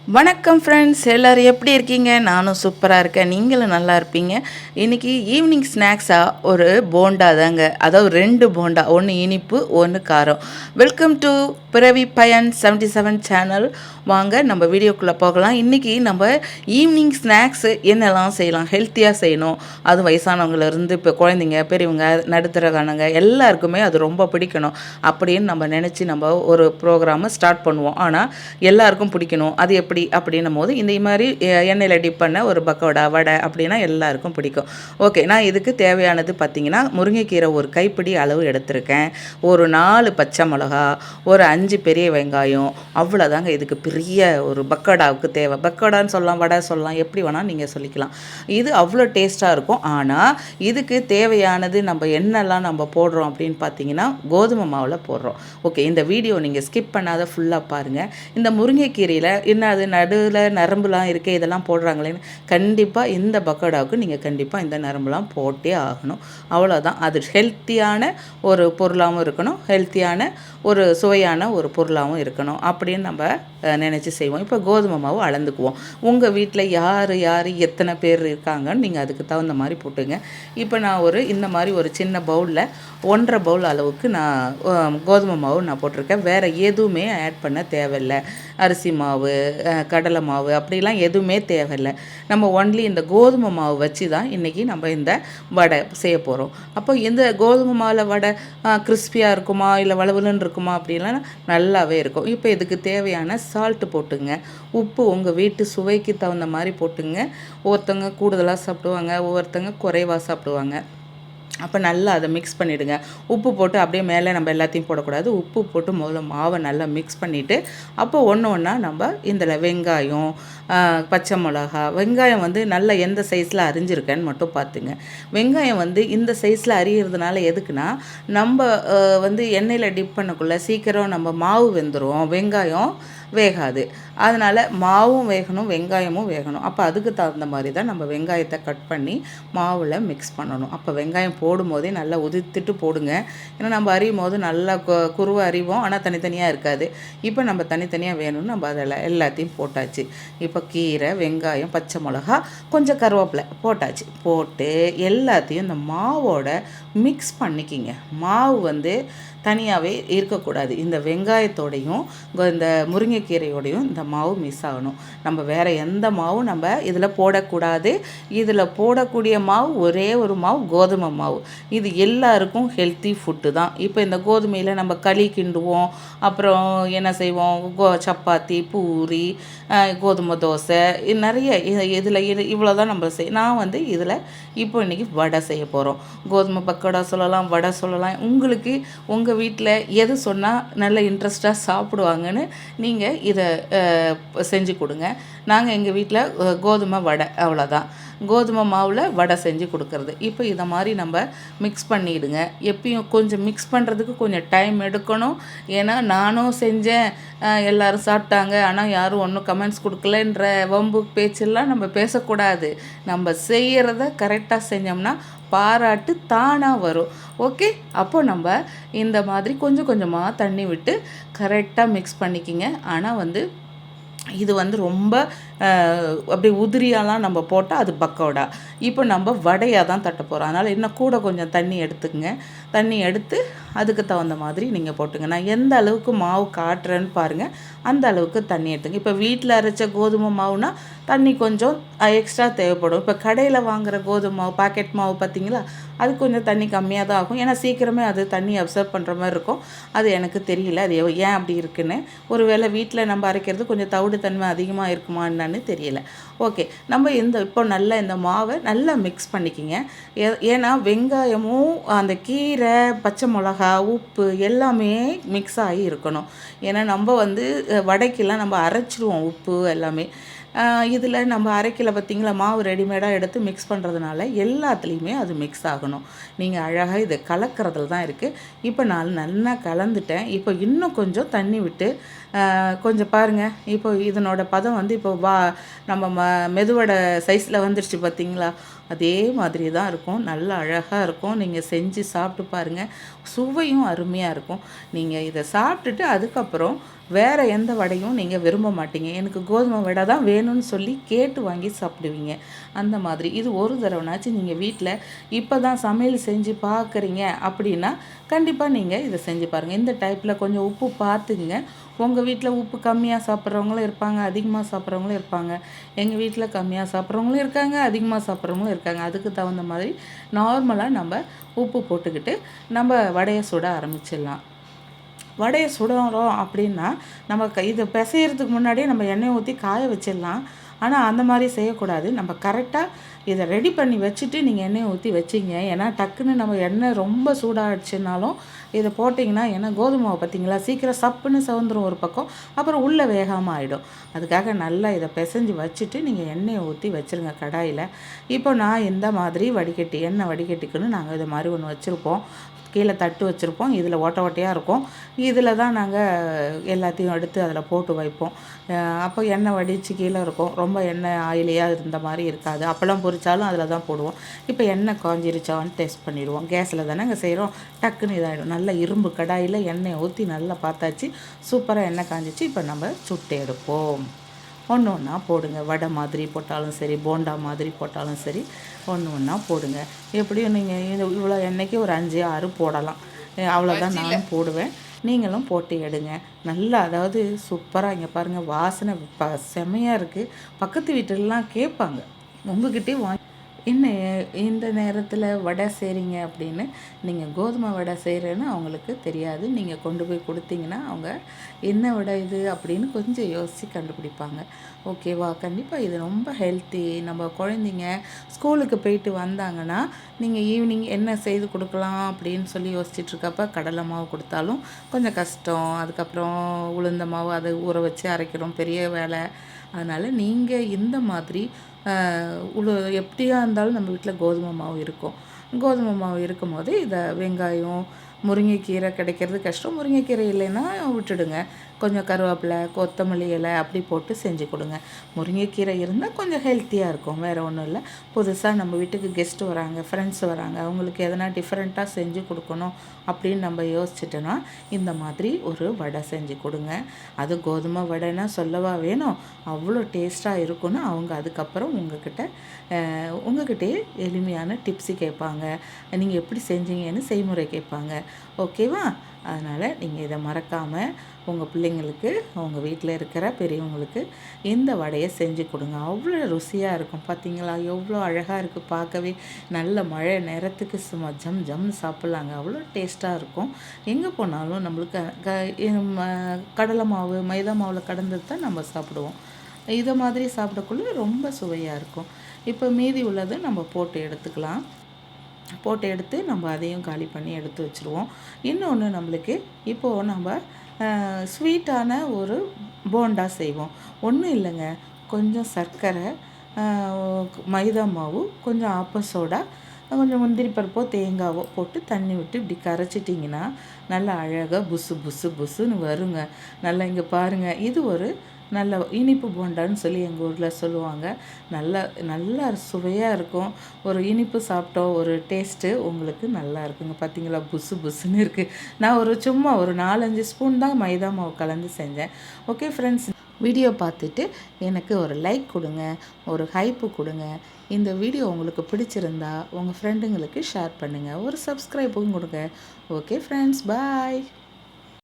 வணக்கம் ஃப்ரெண்ட்ஸ், எல்லோரும் எப்படி இருக்கீங்க? நானும் சூப்பராக இருக்கேன். நீங்களும் நல்லா இருப்பீங்க. இன்றைக்கி ஈவினிங் ஸ்நாக்ஸாக ஒரு போண்டா தாங்க. அதாவது 2 போண்டா, ஒன்று இனிப்பு, ஒன்று காரம். வெல்கம் டு பிறவி பயன் 77 சேனல். வாங்க நம்ம வீடியோக்குள்ளே போகலாம். இன்றைக்கி நம்ம ஈவினிங் ஸ்நாக்ஸு என்னெல்லாம் செய்யலாம், ஹெல்த்தியாக செய்யணும். அது வயசானவங்கலேருந்து இப்போ குழந்தைங்க, பெரியவங்க, நடுத்தரகானங்க எல்லாருக்குமே அது ரொம்ப பிடிக்கணும் அப்படின்னு நம்ம நினச்சி நம்ம ஒரு ப்ரோக்ராமை ஸ்டார்ட் பண்ணுவோம். ஆனால் எல்லாருக்கும் பிடிக்கணும். அது எப்படி அப்படின்னும் போது இந்த மாதிரி எண்ணெயில் டிப் பண்ண ஒரு பக்கோடா, வடை அப்படின்னா எல்லாருக்கும் பிடிக்கும். ஓகே, நான் இதுக்கு தேவையானது பார்த்திங்கன்னா முருங்கைக்கீரை ஒரு கைப்பிடி அளவு எடுத்திருக்கேன். ஒரு 4 பச்சை மிளகா, ஒரு 5 பெரிய வெங்காயம், அவ்வளோதாங்க இதுக்கு பெரிய ஒரு பக்கோடாவுக்கு தேவை. பக்கோடான்னு சொல்லலாம், வடை சொல்லலாம், எப்படி வேணால் நீங்கள் சொல்லிக்கலாம். இது அவ்வளோ டேஸ்ட்டாக இருக்கும். ஆனால் இதுக்கு தேவையானது நம்ம என்னெல்லாம் நம்ம போடுறோம் அப்படின்னு பார்த்தீங்கன்னா கோதுமை மாவில் போடுறோம். ஓகே, இந்த வீடியோ நீங்கள் ஸ்கிப் பண்ணாத ஃபுல்லாக பாருங்கள். இந்த முருங்கைக்கீரையில் என்ன அது நடுவில் நரம்புலாம் இருக்கே, இதெல்லாம் போடுறாங்களேன்னு கண்டிப்பாக இந்த பக்கோடாவுக்கு நீங்கள் கண்டிப்பாக இந்த நரம்புலாம் போட்டே ஆகணும். அவ்வளோதான். அது ஹெல்த்தியான ஒரு பொருளாகவும் இருக்கணும், ஹெல்த்தியான ஒரு சுவையான ஒரு பொருளாகவும் இருக்கணும் அப்படின்னு நம்ம நினச்சி செய்வோம். இப்போ கோதுமை மாவு அளந்துக்குவோம். உங்கள் வீட்டில் யார் யார் எத்தனை பேர் இருக்காங்கன்னு நீங்கள் அதுக்கு தகுந்த மாதிரி போட்டுங்க. இப்போ நான் இந்த மாதிரி ஒரு சின்ன பவுலில் 1.5 பவுல் அளவுக்கு நான் கோதுமை மாவு நான் போட்டிருக்கேன். வேறு எதுவுமே ஆட் பண்ண தேவையில்லை. அரிசி மாவு, கடலை மாவு அப்படிலாம் எதுவுமே தேவையில்லை. நம்ம ஒன்லி இந்த கோதுமை மாவு வச்சு தான் இன்றைக்கி நம்ம இந்த வடை செய்ய போகிறோம். அப்போ இந்த கோதுமை மாவில் வடை கிறிஸ்பியாக இருக்குமா இல்லை வலுவலுன்னு இருக்குமா அப்படிலாம் நல்லாவே இருக்கும். இப்போ இதுக்கு தேவையான சால்ட்டு போட்டுங்க. உப்பு உங்கள் வீட்டு சுவைக்கு தகுந்த மாதிரி போட்டுங்க. ஒவ்வொருத்தவங்க கூடுதலாக சாப்பிடுவாங்க, ஒவ்வொருத்தவங்க குறைவாக சாப்பிடுவாங்க. அப்போ நல்லா அதை மிக்ஸ் பண்ணிவிடுங்க. உப்பு போட்டு அப்படியே மேலே நம்ம எல்லாத்தையும் போடக்கூடாது. உப்பு போட்டு முதல்ல மாவை நல்லா மிக்ஸ் பண்ணிவிட்டு அப்போ ஒன்று ஒன்றா நம்ம இதில் வெங்காயம், பச்சை மிளகா, வெங்காயம் நல்ல எந்த சைஸில் அரிஞ்சிருக்கேன்னு மட்டும் பார்த்துங்க. வெங்காயம் இந்த சைஸில் அரிகிறதுனால எதுக்குன்னா நம்ம எண்ணெயில் டிப் பண்ணக்குள்ளே சீக்கிரம் நம்ம மாவு வெந்துடும், வெங்காயம் வேகாது. அதனால் மாவும் வேகணும், வெங்காயமும் வேகணும். அப்போ அதுக்கு தகுந்த மாதிரி தான் நம்ம வெங்காயத்தை கட் பண்ணி மாவில் மிக்ஸ் பண்ணணும். அப்போ வெங்காயம் போடும்போதே நல்லா உதிர்த்துட்டு போடுங்க. ஏன்னா நம்ம அறியும் போது நல்லா குருவை அறிவோம், ஆனால் தனித்தனியாக இருக்காது. இப்போ நம்ம தனித்தனியாக வேணும்னு நம்ம அதில் எல்லாத்தையும் போட்டாச்சு. இப்போ கீரை, வெங்காயம், பச்சை மிளகா, கொஞ்சம் கருவேப்பிலை போட்டாச்சு. போட்டு எல்லாத்தையும் இந்த மாவோட மிக்ஸ் பண்ணிக்கிங்க. மாவு தனியாகவே இருக்கக்கூடாது. இந்த வெங்காயத்தோடையும் இந்த முருங்கைக்கீரையோடையும் இந்த மாவு மிக்ஸ் ஆகணும். நம்ம வேறு எந்த மாவும் நம்ம இதில் போடக்கூடாது. இதில் போடக்கூடிய மாவு ஒரே ஒரு மாவு, கோதுமை மாவு. இது எல்லாருக்கும் ஹெல்த்தி ஃபுட்டு தான். இப்போ இந்த கோதுமையில் நம்ம களி கிண்டுவோம், அப்புறம் என்ன செய்வோம், சப்பாத்தி, பூரி, கோதுமை தோசை, நிறைய இதில் இவ்வளோ தான் நம்ம நான் இதில் இப்போ இன்றைக்கி வடை செய்ய போகிறோம். கோதுமை பக்கோடா சொல்லலாம், வடை சொல்லலாம். உங்களுக்கு உங்கள் வீட்டில் எது சொன்னால் நல்ல இன்ட்ரெஸ்ட்டாக சாப்பிடுவாங்கன்னு நீங்கள் இதை செஞ்சு கொடுங்க. நாங்கள் எங்கள் வீட்டில் கோதுமை வடை, அவ்வளோதான். கோதுமை மாவில் வடை செஞ்சு கொடுக்கறது. இப்போ இதை மாதிரி நம்ம மிக்ஸ் பண்ணிவிடுங்க. எப்பயும் கொஞ்சம் மிக்ஸ் பண்ணுறதுக்கு கொஞ்சம் டைம் எடுக்கணும். ஏன்னா நானும் செஞ்சேன், எல்லோரும் சாப்பிட்டாங்க, ஆனால் யாரும் ஒன்றும் கமெண்ட்ஸ் கொடுக்கலன்ற வம்பு பேச்செல்லாம் நம்ம பேசக்கூடாது. நம்ம செய்கிறத கரெக்டாக செஞ்சோம்னா பாராட்டு தானாக வரும். ஓகே, அப்போ நம்ம இந்த மாதிரி கொஞ்சம் கொஞ்சமாக தண்ணி விட்டு கரெக்டாக மிக்ஸ் பண்ணிக்கிங்க. ஆனால் இது ரொம்ப அப்படியே உதிரியாலாம் நம்ம போட்டால் அது பக்கோடா. இப்போ நம்ம வடையாக தான் தட்ட போகிறோம். அதனால் இன்னும் கூட கொஞ்சம் தண்ணி எடுத்துக்கங்க. தண்ணி எடுத்து அதுக்கு தகுந்த மாதிரி நீங்கள் போட்டுங்க. நான் எந்த அளவுக்கு மாவு காட்டுறேன்னு பாருங்கள், அந்த அளவுக்கு தண்ணி எடுத்துங்க. இப்போ வீட்டில் அரைச்ச கோதுமை மாவுனா தண்ணி கொஞ்சம் எக்ஸ்ட்ரா தேவைப்படும். இப்போ கடையில் வாங்குகிற கோதுமை மாவு, பாக்கெட் மாவு பார்த்திங்களா, அது கொஞ்சம் தண்ணி கம்மியாக தான் ஆகும். ஏன்னா சீக்கிரமே அது தண்ணி அப்சர்வ் பண்ணுற மாதிரி இருக்கும். அது எனக்கு தெரியல, அது ஏன் அப்படி இருக்குன்னு. ஒரு வேளை வீட்டில் நம்ம அரைக்கிறது கொஞ்சம் தவிடு தன்மை அதிகமாக இருக்குமா என்னன்னு தெரியல. ஓகே, நம்ம இப்போ நல்லா இந்த மாவை நல்லா மிக்ஸ் பண்ணிக்கிங்க. ஏன்னா வெங்காயமும் அந்த கீரை, பச்சை மிளகா, உப்பு எல்லாமே மிக்ஸ் ஆகி இருக்கணும். ஏன்னா நம்ம வடைக்கெல்லாம் நம்ம அரைச்சிடுவோம் உப்பு எல்லாமே. இதில் நம்ம அரைக்கல பார்த்திங்களா, மாவு ரெடிமேடாக எடுத்து மிக்ஸ் பண்ணுறதுனால எல்லாத்துலேயுமே அது மிக்ஸ் ஆகணும். நீங்கள் அழகாக இதை கலக்கிறதுல தான் இருக்குது. இப்போ நான் நல்லா கலந்துட்டேன். இப்போ இன்னும் கொஞ்சம் தண்ணி விட்டு கொஞ்சம் பாருங்கள். இப்போ இதனோட பதம் இப்போ நம்ம மெதுவடை சைஸில் வந்துருச்சு பார்த்திங்களா. அதே மாதிரி தான் இருக்கும். நல்லா அழகாக இருக்கும். நீங்கள் செஞ்சு சாப்பிட்டு பாருங்கள். சுவையும் அருமையாக இருக்கும். நீங்கள் இதை சாப்பிட்டுட்டு அதுக்கப்புறம் வேறு எந்த வடையும் நீங்கள் விரும்ப மாட்டீங்க. எனக்கு கோதுமை வடை தான் வேணும்னு சொல்லி கேட்டு வாங்கி சாப்பிடுவீங்க. அந்த மாதிரி இது ஒரு தடவைனாச்சும் நீங்கள் வீட்டில் இப்போ தான் சமையல் செஞ்சு பார்க்குறீங்க அப்படின்னா கண்டிப்பாக நீங்கள் இதை செஞ்சு பாருங்கள். இந்த டைப்பில் கொஞ்சம் உப்பு பார்த்துங்க. உங்கள் வீட்டில் உப்பு கம்மியாக சாப்பிட்றவங்களும் இருப்பாங்க, அதிகமாக சாப்பிட்றவங்களும் இருப்பாங்க. எங்கள் வீட்டில் கம்மியாக சாப்பிட்றவங்களும் இருக்காங்க, அதிகமாக சாப்பிட்றவங்களும் இருக்காங்க. அதுக்கு தகுந்த மாதிரி நார்மலாக நம்ம உப்பு போட்டுக்கிட்டு நம்ம வடையை சுட ஆரம்பிச்சிடலாம். வடையை சுடுறோம் அப்படின்னா நம்ம இதை பிசையறதுக்கு முன்னாடியே நம்ம எண்ணெயை ஊற்றி காய வச்சிடலாம். ஆனால் அந்த மாதிரி செய்யக்கூடாது. நம்ம கரெக்டாக இதை ரெடி பண்ணி வச்சுட்டு நீங்கள் எண்ணெயை ஊற்றி வச்சிங்க. ஏன்னா டக்குன்னு நம்ம எண்ணெய் ரொம்ப சூடாகிடுச்சுனாலும் இதை போட்டிங்கன்னா, ஏன்னா கோதுமை மாவு பார்த்திங்களா சீக்கிரம் சப்புன்னு சவுந்துரும் ஒரு பக்கம், அப்புறம் உள்ளே வேகாமல் ஆகிடும். அதுக்காக நல்லா இதை பிசைஞ்சு வச்சுட்டு நீங்கள் எண்ணெயை ஊற்றி வச்சுருங்க கடாயில். இப்போ நான் இந்த மாதிரி வடிகட்டி எண்ணெய் வடிகட்டிக்குன்னு நாங்கள் இது மாதிரி ஒன்று வச்சுருப்போம். கீழே தட்டு வச்சுருப்போம். இதில் ஓட்டை ஓட்டையாக இருக்கும். இதில் தான் நாங்கள் எல்லாத்தையும் எடுத்து அதில் போட்டு வைப்போம். அப்போ எண்ணெய் வடித்து கீழே இருக்கும். ரொம்ப எண்ணெய் ஆயிலியாக இருந்த மாதிரி இருக்காது. அப்பளம் பொரித்தாலும் அதில் தான் போடுவோம். இப்போ எண்ணெய் காஞ்சிருச்சான்னு டெஸ்ட் பண்ணிடுவோம். கேஸில் தானே இங்கே செய்கிறோம். டக்குன்னு இதாகிடும். நல்லா இரும்பு கடாயில் எண்ணெயை ஊற்றி நல்லா பார்த்தாச்சு. சூப்பராக எண்ணெய் காஞ்சிச்சு. இப்போ நம்ம சுட்டு எடுப்போம். ஒன்று ஒன்றா போடுங்க. வடை மாதிரி போட்டாலும் சரி, போண்டா மாதிரி போட்டாலும் சரி, ஒன்று ஒன்றா போடுங்க. எப்படியும் நீங்கள் இவ்வளோ எண்ணெய்க்கு ஒரு 5 6 போடலாம். அவ்வளோதான் நானும் போடுவேன். நீங்களும் போட்டு எடுங்க. நல்லா அதாவது சூப்பராக இங்கே பாருங்கள், வாசனை செமையாக இருக்குது. பக்கத்து வீட்டிலலாம் கேட்பாங்க, உங்ககிட்டே வாங்கி என்ன இந்த நேரத்தில் வடை செய்கிறீங்க அப்படின்னு. நீங்கள் கோதுமை வடை செய்கிறேன்னு அவங்களுக்கு தெரியாது. நீங்கள் கொண்டு போய் கொடுத்தீங்கன்னா அவங்க என்ன வடை இது அப்படின்னு கொஞ்சம் யோசித்து கண்டுபிடிப்பாங்க. ஓகேவா? கண்டிப்பாக இது ரொம்ப ஹெல்த்தி. நம்ம குழந்தைங்க ஸ்கூலுக்கு போயிட்டு வந்தாங்கன்னா நீங்கள் ஈவினிங் என்ன செய்து கொடுக்கலாம் அப்படின்னு சொல்லி யோசிச்சுட்ருக்கப்ப கடலை மாவு கொடுத்தாலும் கொஞ்சம் கஷ்டம். அதுக்கப்புறம் உளுந்த மாவு அதை ஊற வச்சு அரைக்கிறோம், பெரிய வேலை. அதனால் நீங்கள் இந்த மாதிரி எப்படியா இருந்தாலும் நம்ம வீட்டில் கோதுமை மாவு இருக்கும். கோதுமை மாவு இருக்கும்போது இதை வெங்காயம், முருங்கைக்கீரை கிடைக்கிறது கஷ்டம். முருங்கைக்கீரை இல்லைன்னா விட்டுடுங்க. கொஞ்சம் கருவேப்பிலை, கொத்தமல்லி இலை அப்படி போட்டு செஞ்சு கொடுங்க. முருங்கைக்கீரை இருந்தால் கொஞ்சம் ஹெல்த்தியாக இருக்கும். வேறு ஒன்றும் இல்லை. புதுசாக நம்ம வீட்டுக்கு கெஸ்ட்டு வராங்க, ஃப்ரெண்ட்ஸ் வராங்க, அவங்களுக்கு எதனா டிஃப்ரெண்ட்டாக செஞ்சு கொடுக்கணும் அப்படின்னு நம்ம யோசிச்சிட்டோன்னா இந்த மாதிரி ஒரு வடை செஞ்சு கொடுங்க. அது கோதுமை வடைன்னா சொல்லவா வேணும், அவ்வளோ டேஸ்ட்டாக இருக்குன்னு அவங்க அதுக்கப்புறம் உங்ககிட்டே எளிமையான டிப்ஸு கேட்பாங்க. நீங்கள் எப்படி செஞ்சீங்கன்னு செய்முறை கேட்பாங்க. ஓகேவா? அதனால் நீங்கள் இதை மறக்காமல் உங்கள் பிள்ளைங்களுக்கு, உங்கள் வீட்டில் இருக்கிற பெரியவங்களுக்கு இந்த வடையை செஞ்சு கொடுங்க. அவ்வளோ ருசியாக இருக்கும். பார்த்தீங்களா எவ்வளோ அழகாக இருக்குது பார்க்கவே. நல்ல மழை நேரத்துக்கு சும்மா ஜம்னு சாப்பிட்லாங்க. அவ்வளோ டேஸ்ட்டாக இருக்கும். எங்கே போனாலும் நம்மளுக்கு கடலை மாவு, மைதா மாவில் கடந்தது தான் நம்ம சாப்பிடுவோம். இதை மாதிரி சாப்பிடக்குள்ள ரொம்ப சுவையாக இருக்கும். இப்போ மீதி உள்ளதை நம்ம போட்டு எடுத்துக்கலாம். போட்டு எடுத்து நம்ம அதையும் காலி பண்ணி எடுத்து வச்சுருவோம். இன்னொன்று நம்மளுக்கு இப்போது நம்ம ஸ்வீட்டான ஒரு போண்டா செய்வோம். ஒன்றும் இல்லைங்க, கொஞ்சம் சர்க்கரை, மைதா மாவு, கொஞ்சம் ஆப்ப சோடா, கொஞ்சம் முந்திரி பருப்போ தேங்காவோ போட்டு தண்ணி விட்டு இப்படி கரைச்சிட்டிங்கன்னா நல்லா அழகாக புஸ்ஸுன்னு வருங்க. நல்லா இங்கே பாருங்கள், இது ஒரு நல்ல இனிப்பு போண்டான்னு சொல்லி எங்கள் ஊரில் சொல்லுவாங்க. நல்லா சுவையாக இருக்கும். ஒரு இனிப்பு சாப்பிட்டோம் ஒரு டேஸ்ட்டு உங்களுக்கு நல்லா இருக்குங்க. பார்த்தீங்களா புஸ்ஸுன்னு இருக்குது. நான் சும்மா ஒரு 4-5 ஸ்பூன் தான் மைதா மாவு கலந்து செஞ்சேன். ஓகே ஃப்ரெண்ட்ஸ், வீடியோ பார்த்துட்டு எனக்கு ஒரு லைக் கொடுங்க, ஒரு ஹைப்பு கொடுங்க. இந்த வீடியோ உங்களுக்கு பிடிச்சிருந்தா உங்கள் ஃப்ரெண்டுங்களுக்கு ஷேர் பண்ணுங்கள், ஒரு சப்ஸ்கிரைப்பும் கொடுங்க. ஓகே ஃப்ரெண்ட்ஸ், பாய்.